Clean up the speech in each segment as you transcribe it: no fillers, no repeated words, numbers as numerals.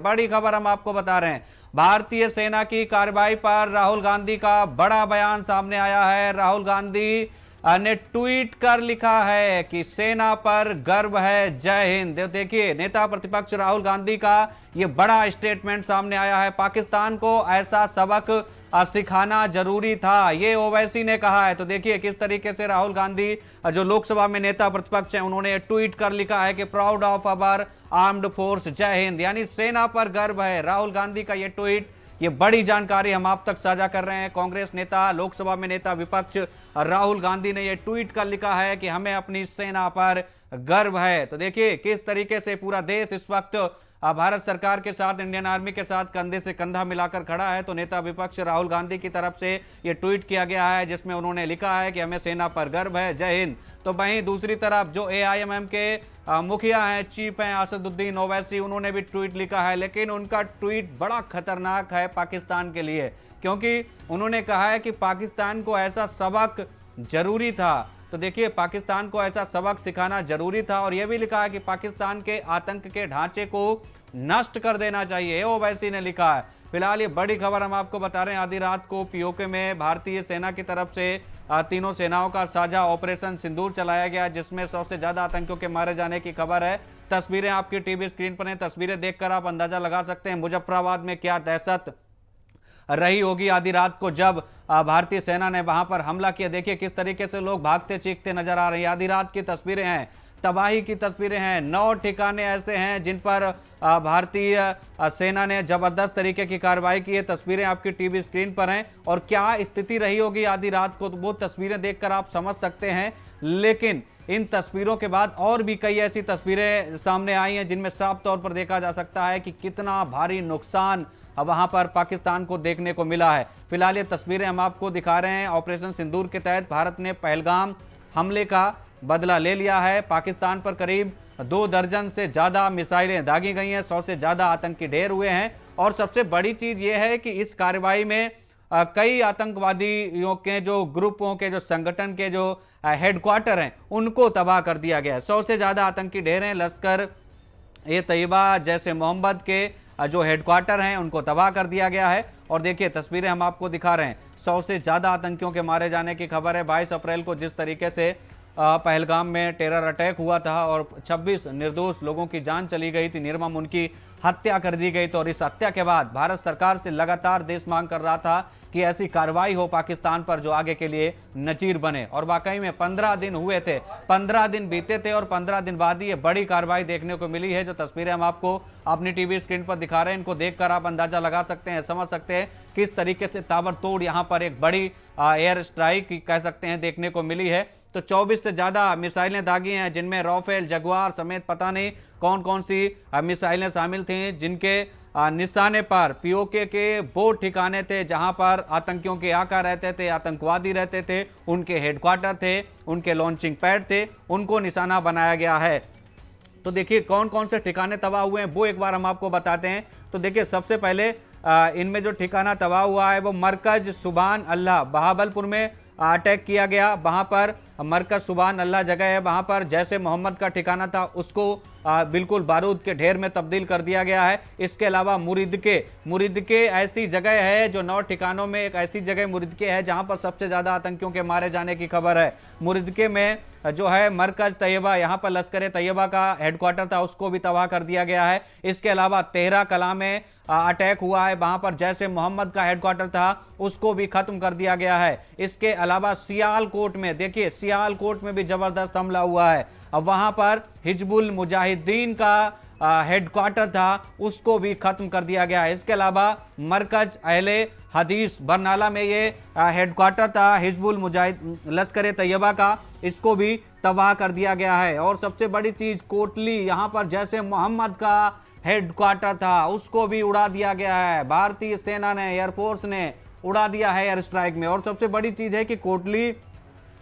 बड़ी खबर हम आपको बता रहे हैं। भारतीय सेना की कार्रवाई पर राहुल गांधी का बड़ा बयान सामने आया है। राहुल गांधी ने ट्वीट कर लिखा है कि सेना पर गर्व है, जय हिंद। देखिए, नेता प्रतिपक्ष राहुल गांधी का यह बड़ा स्टेटमेंट सामने आया है। पाकिस्तान को ऐसा सबक सिखाना जरूरी था, ये ओवैसी ने कहा है। तो देखिए किस तरीके से राहुल गांधी जो लोकसभा में नेता प्रतिपक्ष हैं, उन्होंने ट्वीट कर लिखा है कि proud of our armed force, जय हिंद, यानी सेना पर गर्व है। राहुल गांधी का ये ट्वीट, ये बड़ी जानकारी हम आप तक साझा कर रहे हैं। कांग्रेस नेता, लोकसभा में नेता विपक्ष राहुल गांधी ने यह ट्वीट कर लिखा है कि हमें अपनी सेना पर गर्व है। तो देखिए किस तरीके से पूरा देश इस वक्त भारत सरकार के साथ, इंडियन आर्मी के साथ कंधे से कंधा मिलाकर खड़ा है। तो नेता विपक्ष राहुल गांधी की तरफ से यह ट्वीट किया गया है जिसमें उन्होंने लिखा है कि हमें सेना पर गर्व है, जय हिंद। तो वहीं दूसरी तरफ जो AIMM के मुखिया हैं, चीफ हैं असदुद्दीन ओवैसी, उन्होंने भी ट्वीट लिखा है, लेकिन उनका ट्वीट बड़ा खतरनाक है पाकिस्तान के लिए, क्योंकि उन्होंने कहा है कि पाकिस्तान को ऐसा सबक जरूरी था। तो देखिए, पाकिस्तान को ऐसा सबक सिखाना जरूरी था, और यह भी लिखा है कि पाकिस्तान के आतंक के ढांचे को नष्ट कर देना चाहिए, ओवैसी ने लिखा है। फिलहाल ये बड़ी खबर हम आपको बता रहे हैं। आधी रात को POK में भारतीय सेना की तरफ से तीनों सेनाओं का साझा ऑपरेशन सिंदूर चलाया गया, जिसमें 100 से ज्यादा आतंकियों के मारे जाने की खबर है। तस्वीरें आपकी टीवी स्क्रीन पर हैं, तस्वीरें देखकर आप अंदाजा लगा सकते हैं मुजफ्फराबाद में क्या दहशत रही होगी आधी रात को जब भारतीय सेना ने वहां पर हमला किया। देखिए किस तरीके से लोग भागते चीखते नजर आ रहे हैं। आधी रात की तस्वीरें हैं, तबाही की तस्वीरें हैं। 9 ठिकाने ऐसे हैं जिन पर भारतीय सेना ने जबरदस्त तरीके की कार्रवाई की है। तस्वीरें आपकी टीवी स्क्रीन पर हैं, और क्या स्थिति रही होगी आधी रात को, तो वो तस्वीरें देखकर आप समझ सकते हैं। लेकिन इन तस्वीरों के बाद और भी कई ऐसी तस्वीरें सामने आई हैं जिनमें साफ तौर पर देखा जा सकता है कि कितना भारी नुकसान वहां पर पाकिस्तान को देखने को मिला है। फिलहाल ये तस्वीरें हम आपको दिखा रहे हैं। ऑपरेशन सिंदूर के तहत भारत ने पहलगाम हमले का बदला ले लिया है। पाकिस्तान पर करीब 2 दर्जन से ज्यादा मिसाइलें दागी गई हैं, 100 से ज्यादा आतंकी ढेर हुए हैं, और सबसे बड़ी चीज यह है कि इस कार्रवाई में कई आतंकवादियों के जो ग्रुपों के, जो संगठन के जो हेडक्वार्टर हैं, उनको तबाह कर दिया गया है। 100 से ज्यादा आतंकी ढेर हैं। लश्कर ए तैयबा, जैसे मोहम्मद के जो हेडक्वार्टर हैं, उनको तबाह कर दिया गया है। और देखिए तस्वीरें हम आपको दिखा रहे हैं, 100 से ज्यादा आतंकियों के मारे जाने की खबर है। 22 अप्रैल को जिस तरीके से पहलगाम में टेरर अटैक हुआ था और 26 निर्दोष लोगों की जान चली गई थी, निर्मम उनकी हत्या कर दी गई। तो और इस हत्या के बाद भारत सरकार से लगातार देश मांग कर रहा था कि ऐसी कार्रवाई हो पाकिस्तान पर जो आगे के लिए नजीर बने, और वाकई में 15 दिन हुए थे, 15 दिन बीते थे, और 15 दिन बाद ये बड़ी कार्रवाई देखने को मिली है। जो तस्वीरें हम आपको अपनी टीवी स्क्रीन पर दिखा रहे हैं, इनको देखकर आप अंदाजा लगा सकते हैं, समझ सकते हैं किस तरीके से ताबड़तोड़ यहाँ पर एक बड़ी एयर स्ट्राइक कह सकते हैं देखने को मिली है। तो 24 से ज्यादा मिसाइलें दागी हैं, जिनमें राफेल, जगुआर समेत पता नहीं कौन कौन सी मिसाइलें शामिल थीं, जिनके निशाने पर POK के वो ठिकाने थे जहां पर आतंकियों के आका रहते थे, आतंकवादी रहते थे, उनके हेडक्वार्टर थे, उनके लॉन्चिंग पैड थे, उनको निशाना बनाया गया है। तो देखिए कौन कौन से ठिकाने तबाह हुए हैं वो एक बार हम आपको बताते हैं। तो देखिए सबसे पहले इनमें जो ठिकाना तबाह हुआ है वो मरकज सुबान अल्लाह, बहावलपुर में अटैक किया गया। वहां पर मरकज सुबान अल्लाह जगह है, वहां पर जैसे मोहम्मद का ठिकाना था उसको बिल्कुल बारूद के ढेर में तब्दील कर दिया गया है। इसके अलावा मुरिदके ऐसी जगह है जो 9 ठिकानों में एक ऐसी जगह मुरिदके है जहां पर सबसे ज्यादा आतंकियों के मारे जाने की खबर है। मुरिदके में जो है मरकज तैयबा, यहां पर लश्कर तैयबा का हेडक्वार्टर था, उसको भी तबाह कर दिया गया है। इसके अलावा तेहरा कला में अटैक हुआ है, वहां पर जैसे मोहम्मद का हेडक्वार्टर था उसको भी खत्म कर दिया गया है। इसके अलावा सियालकोट में, देखिए सियालकोट में भी जबरदस्त हमला हुआ है। अब वहां पर हिजबुल मुजाहिदीन का हेडक्वार्टर था, उसको भी खत्म कर दिया गया है। इसके अलावा मरकज अहले हदीस बरनाला में ये हेडक्वार्टर था हिजबुल मुजाहिद लश्कर तैयबा का, इसको भी तबाह कर दिया गया है। और सबसे बड़ी चीज कोटली, यहां पर जैसे मोहम्मद का हेडक्वार्टर था उसको भी उड़ा दिया गया है। भारतीय सेना ने, एयरफोर्स ने उड़ा दिया है एयर स्ट्राइक में। और सबसे बड़ी चीज है कि कोटली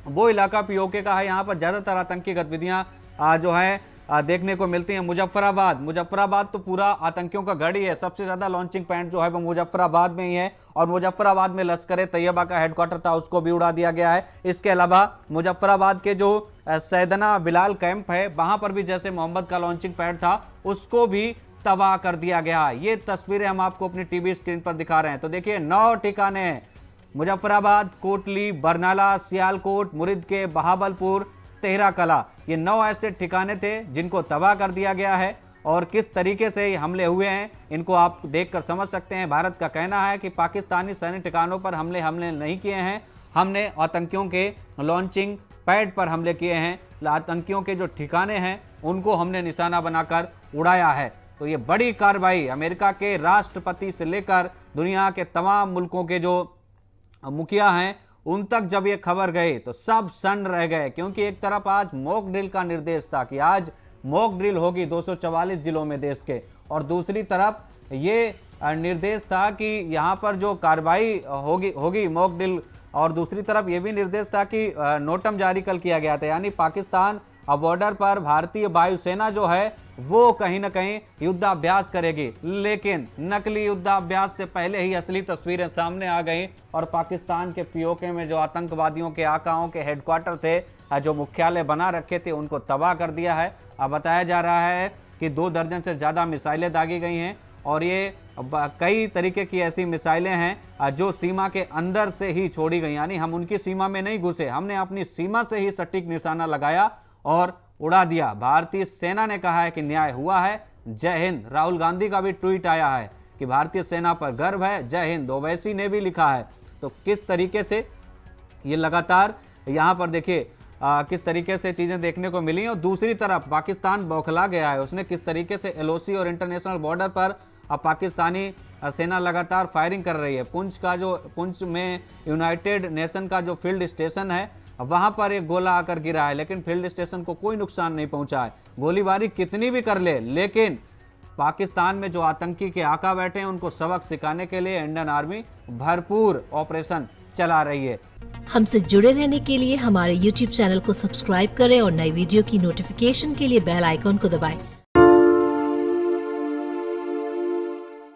वो इलाका POK का है, यहाँ पर ज्यादातर आतंकी गतिविधियां जो है देखने को मिलती हैं। मुजफ्फराबाद तो पूरा आतंकियों का गढ़ ही है, सबसे ज्यादा लॉन्चिंग पॉइंट जो है वो मुजफ्फराबाद में ही है। और मुजफ्फराबाद में लश्कर तैयबा का हेडक्वार्टर था, उसको भी उड़ा दिया गया है। इसके अलावा मुजफ्फराबाद के जो सैदना बिलाल कैंप है, वहां पर भी जैसे मोहम्मद का लॉन्चिंग पैड था उसको भी तबाह कर दिया गया। ये तस्वीरें हम आपको अपनी टीवी स्क्रीन पर दिखा रहे हैं। तो देखिए 9 ठिकाने हैं, मुजफ्फराबाद, कोटली, बरनाला, सियालकोट, मुरिद के बहावलपुर, तेहरा कला, ये 9 ऐसे ठिकाने थे जिनको तबाह कर दिया गया है। और किस तरीके से ये हमले हुए हैं इनको आप देखकर समझ सकते हैं। भारत का कहना है कि पाकिस्तानी सैन्य ठिकानों पर हमले नहीं किए हैं, हमने आतंकियों के लॉन्चिंग पैड पर हमले किए हैं, आतंकियों के जो ठिकाने हैं उनको हमने निशाना बनाकर उड़ाया है। तो ये बड़ी कार्रवाई अमेरिका के राष्ट्रपति से लेकर दुनिया के तमाम मुल्कों के जो मुखिया हैं उन तक जब ये खबर गई तो सब सन्न रह गए, क्योंकि एक तरफ आज मॉक ड्रिल का निर्देश था कि आज मॉक ड्रिल होगी 244 जिलों में देश के, और दूसरी तरफ ये निर्देश था कि यहाँ पर जो कार्रवाई होगी मॉक ड्रिल, और दूसरी तरफ ये भी निर्देश था कि नोटम जारी कल किया गया था, यानी पाकिस्तान बॉर्डर पर भारतीय वायुसेना जो है वो कहीं ना कहीं युद्धाभ्यास करेगी। लेकिन नकली युद्धाभ्यास से पहले ही असली तस्वीरें सामने आ गई और पाकिस्तान के पीओके में जो आतंकवादियों के आकाओं के हेडक्वार्टर थे, जो मुख्यालय बना रखे थे, उनको तबाह कर दिया है। अब बताया जा रहा है कि 2 दर्जन से ज़्यादा मिसाइलें दागी गई हैं, और ये कई तरीके की ऐसी मिसाइलें हैं जो सीमा के अंदर से ही छोड़ी गई, यानी हम उनकी सीमा में नहीं घुसे, हमने अपनी सीमा से ही सटीक निशाना लगाया और उड़ा दिया। भारतीय सेना ने कहा है कि न्याय हुआ है, जय हिंद। राहुल गांधी का भी ट्वीट आया है कि भारतीय सेना पर गर्व है, जय हिंद। ओवैसी ने भी लिखा है। तो किस तरीके से ये लगातार यहाँ पर देखिए किस तरीके से चीज़ें देखने को मिली। और दूसरी तरफ पाकिस्तान बौखला गया है, उसने किस तरीके से एलओसी और इंटरनेशनल बॉर्डर पर पाकिस्तानी सेना लगातार फायरिंग कर रही है। पुंछ में यूनाइटेड नेशन का जो फील्ड स्टेशन है वहां पर एक गोला आकर गिरा है, लेकिन फील्ड स्टेशन को कोई नुकसान नहीं पहुंचा है। गोलीबारी कितनी भी कर ले, लेकिन पाकिस्तान में जो आतंकी के आका बैठे हैं उनको सबक सिखाने के लिए इंडियन आर्मी भरपूर ऑपरेशन चला रही है। हमसे जुड़े रहने के लिए हमारे YouTube चैनल को सब्सक्राइब करें और नई वीडियो की नोटिफिकेशन के लिए बेल आइकॉन को दबाएं।